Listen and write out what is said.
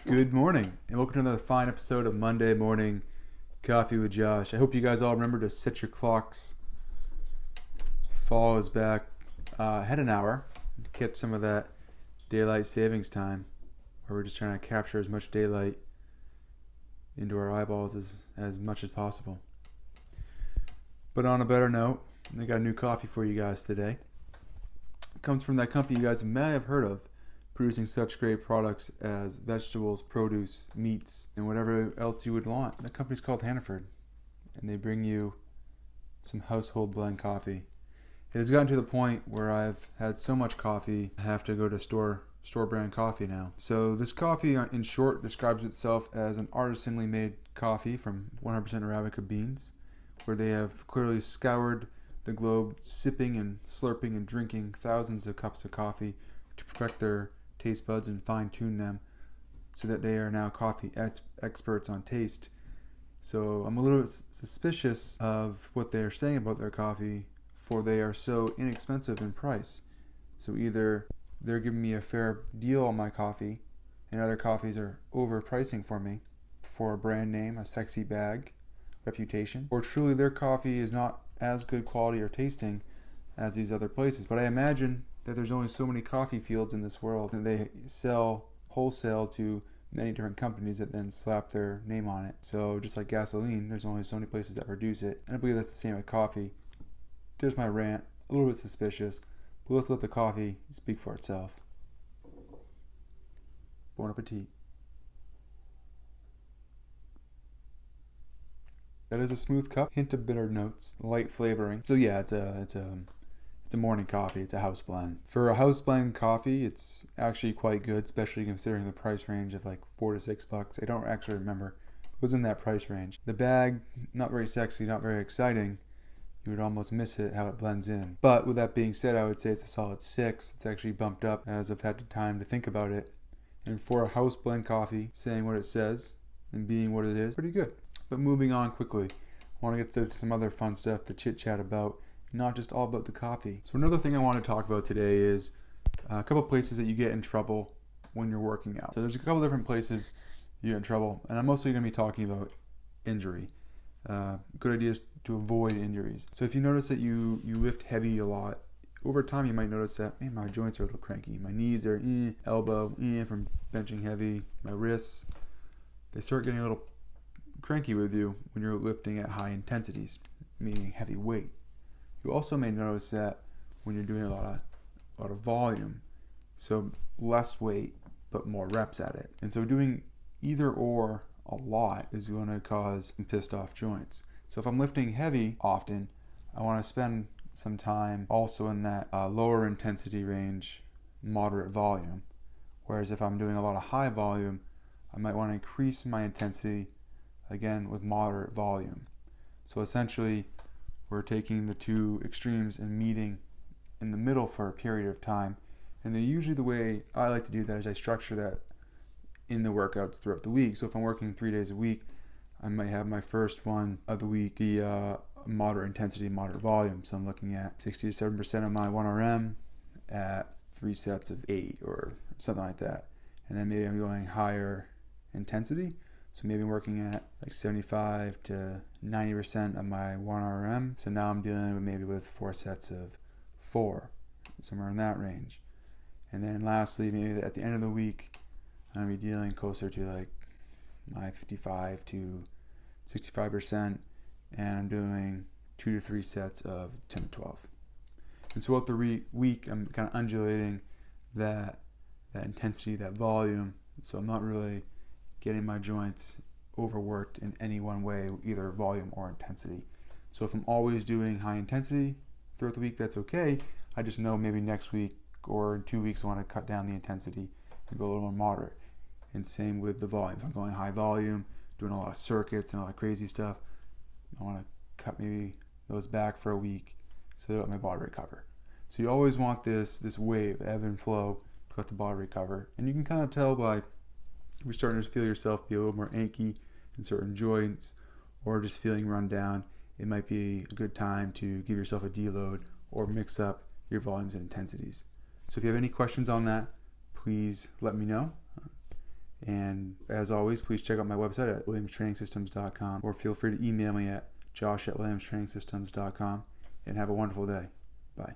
Good morning, and welcome to another fine episode of Monday Morning Coffee with Josh. I hope you guys all remember to set your clocks. Fall is back. Had an hour to catch some of that daylight savings time, where we're just trying to capture as much daylight into our eyeballs as much as possible. But on a better note, I got a new coffee for you guys today. It comes from that company you guys may have heard of, producing such great products as vegetables, produce, meats, and whatever else you would want. The company's called Hannaford, and they bring you some household blend coffee. It has gotten to the point where I've had so much coffee, I have to go to store brand coffee now. So this coffee, in short, describes itself as an artisanally made coffee from 100% Arabica beans, where they have clearly scoured the globe, sipping and slurping and drinking thousands of cups of coffee to perfect their taste buds and fine-tune them so that they are now coffee experts on taste. So I'm a little suspicious of what they're saying about their coffee, for they are so inexpensive in price. So either they're giving me a fair deal on my coffee and other coffees are overpricing for me for a brand name, a sexy bag, reputation, or truly their coffee is not as good quality or tasting as these other places. But I imagine that there's only so many coffee fields in this world, and they sell wholesale to many different companies that then slap their name on it. So just like gasoline, there's only so many places that produce it. And I believe that's the same with coffee. There's my rant, a little bit suspicious, but let's let the coffee speak for itself. Bon appetit. That is a smooth cup, hint of bitter notes, light flavoring. So yeah, it's a morning coffee. It's a house blend. For a house blend coffee, it's actually quite good, especially considering the price range of like $4 to $6. I don't actually remember. It was in that price range. The bag, not very sexy, not very exciting. You would almost miss it how it blends in. But with that being said, I would say it's a solid 6. It's actually bumped up as I've had the time to think about it. And for a house blend coffee, saying what it says and being what it is, pretty good. But moving on quickly, I want to get to some other fun stuff to chit chat about, not just all about the coffee. So another thing I want to talk about today is a couple places that you get in trouble when you're working out. So there's a couple different places you get in trouble, and I'm mostly going to be talking about injury. Good ideas to avoid injuries. So if you notice that you lift heavy a lot, over time you might notice that, man, my joints are a little cranky. My knees are elbow from benching heavy. My wrists, they start getting a little cranky with you when you're lifting at high intensities, meaning heavy weight. You also may notice that when you're doing a lot of volume, so less weight but more reps at it. And so doing either or a lot is going to cause some pissed off joints. So if I'm lifting heavy often, I want to spend some time also in that lower intensity range, moderate volume. Whereas if I'm doing a lot of high volume, I might want to increase my intensity again with moderate volume. So essentially, we're taking the two extremes and meeting in the middle for a period of time. And then usually the way I like to do that is I structure that in the workouts throughout the week. So if I'm working 3 days a week, I might have my first one of the week be moderate intensity, moderate volume. So I'm looking at 60 to 7% of my 1RM at 3 sets of 8 or something like that. And then maybe I'm going higher intensity. So maybe I'm working at like 75 to 90% of my 1RM. So now I'm dealing with 4 sets of 4, somewhere in that range. And then lastly, maybe at the end of the week, I'm going to be dealing closer to like my 55 to 65%. And I'm doing 2 to 3 sets of 10 to 12. And so throughout the week, I'm kind of undulating that intensity, that volume. So I'm not really getting my joints overworked in any one way, either volume or intensity. So if I'm always doing high intensity throughout the week, that's okay. I just know maybe next week or in 2 weeks I want to cut down the intensity and go a little more moderate. And same with the volume. If I'm going high volume, doing a lot of circuits and a lot of crazy stuff, I want to cut maybe those back for a week so that my body recover. So you always want this wave, ebb and flow, to let the body recover. And you can kind of tell by you're starting to feel yourself be a little more achy in certain joints or just feeling run down. It might be a good time to give yourself a deload or mix up your volumes and intensities. So if you have any questions on that, please let me know. And as always, please check out my website at williamstrainingsystems.com, or feel free to email me at josh@williamstrainingsystems.com, and have a wonderful day. Bye.